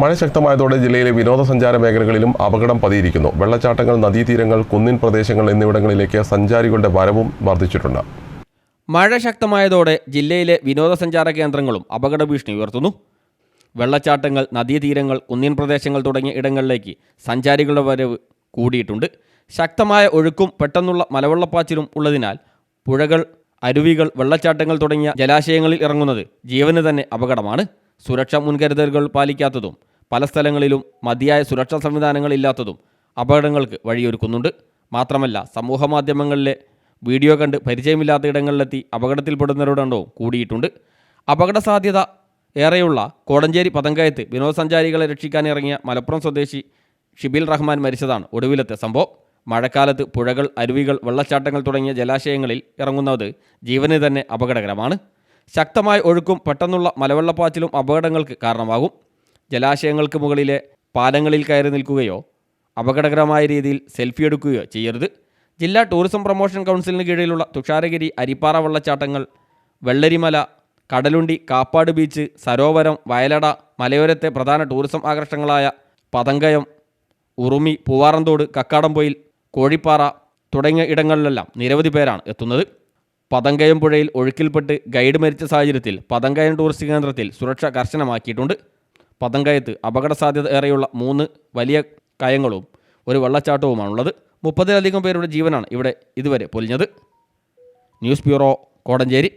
മഴ ശക്തമായതോടെ ജില്ലയിലെ വിനോദസഞ്ചാര മേഖലകളിലും അപകടം പതിയിരിക്കുന്നു. വെള്ളച്ചാട്ടങ്ങൾ, നദീതീരങ്ങൾ, കുന്നിൻ പ്രദേശങ്ങൾ എന്നിവിടങ്ങളിലേക്ക് സഞ്ചാരികളുടെ വരവും വർദ്ധിച്ചിട്ടുണ്ട്. മഴ ശക്തമായതോടെ ജില്ലയിലെ വിനോദസഞ്ചാര കേന്ദ്രങ്ങളും അപകട ഭീഷണി ഉയർത്തുന്നു. വെള്ളച്ചാട്ടങ്ങൾ, നദീതീരങ്ങൾ, കുന്നിൻ പ്രദേശങ്ങൾ തുടങ്ങിയ ഇടങ്ങളിലേക്ക് സഞ്ചാരികളുടെ വരവ് കൂടിയിട്ടുണ്ട്. ശക്തമായ ഒഴുക്കും പെട്ടെന്നുള്ള മലവെള്ളപ്പാച്ചിലും ഉള്ളതിനാൽ പുഴകൾ, അരുവികൾ, വെള്ളച്ചാട്ടങ്ങൾ തുടങ്ങിയ ജലാശയങ്ങളിൽ ഇറങ്ങുന്നത് ജീവന് തന്നെ അപകടമാണ്. സുരക്ഷാ മുൻകരുതലുകൾ പാലിക്കാത്തതും പല സ്ഥലങ്ങളിലും മതിയായ സുരക്ഷാ സംവിധാനങ്ങളില്ലാത്തതും അപകടങ്ങൾക്ക് വഴിയൊരുക്കുന്നുണ്ട്. മാത്രമല്ല, സമൂഹമാധ്യമങ്ങളിലെ വീഡിയോ കണ്ട് പരിചയമില്ലാത്ത ഇടങ്ങളിലെത്തി അപകടത്തിൽപ്പെടുന്നവരുടെ എണ്ണവും കൂടിയിട്ടുണ്ട്. അപകട സാധ്യത ഏറെയുള്ള കോടഞ്ചേരി പതങ്കയത്ത് വിനോദസഞ്ചാരികളെ രക്ഷിക്കാനിറങ്ങിയ മലപ്പുറം സ്വദേശി ഷിബിൽ റഹ്മാൻ മരിച്ചതാണ് ഒടുവിലത്തെ സംഭവം. മഴക്കാലത്ത് പുഴകൾ, അരുവികൾ, വെള്ളച്ചാട്ടങ്ങൾ തുടങ്ങിയ ജലാശയങ്ങളിൽ ഇറങ്ങുന്നത് ജീവന് തന്നെ അപകടകരമാണ്. ശക്തമായ ഒഴുക്കും പെട്ടെന്നുള്ള മലവെള്ളപ്പാച്ചിലും അപകടങ്ങൾക്ക് കാരണമാകും. ജലാശയങ്ങൾക്ക് മുകളിലെ പാലങ്ങളിൽ കയറി നിൽക്കുകയോ അപകടകരമായ രീതിയിൽ സെൽഫി എടുക്കുകയോ ചെയ്യരുത്. ജില്ലാ ടൂറിസം പ്രൊമോഷൻ കൗൺസിലിന് കീഴിലുള്ള തുഷാരഗിരി, അരിപ്പാറ വെള്ളച്ചാട്ടങ്ങൾ, വെള്ളരിമല, കടലുണ്ടി, കാപ്പാട് ബീച്ച്, സരോവരം, വയലട, മലയോരത്തെ പ്രധാന ടൂറിസം ആകർഷണങ്ങളായ പതങ്കയം, ഉറുമി, പൂവാറന്തോട്, കക്കാടംപൊയിൽ, കോഴിപ്പാറ തുടങ്ങിയ ഇടങ്ങളിലെല്ലാം നിരവധി പേരാണ് എത്തുന്നത്. പതങ്കയം പുഴയിൽ ഒഴുക്കിൽപ്പെട്ട് ഗൈഡ് മരിച്ച സാഹചര്യത്തിൽ പതങ്കയം ടൂറിസ്റ്റ് കേന്ദ്രത്തിൽ സുരക്ഷ കർശനമാക്കിയിട്ടുണ്ട്. പതങ്കയത്ത് അപകട സാധ്യത ഏറെയുള്ള 3 വലിയ കയങ്ങളും ഒരു വെള്ളച്ചാട്ടവുമാണുള്ളത്. 30-ലധികം പേരുടെ ജീവനാണ് ഇവിടെ ഇതുവരെ പൊലിഞ്ഞത്. News bureau, Kodanchery.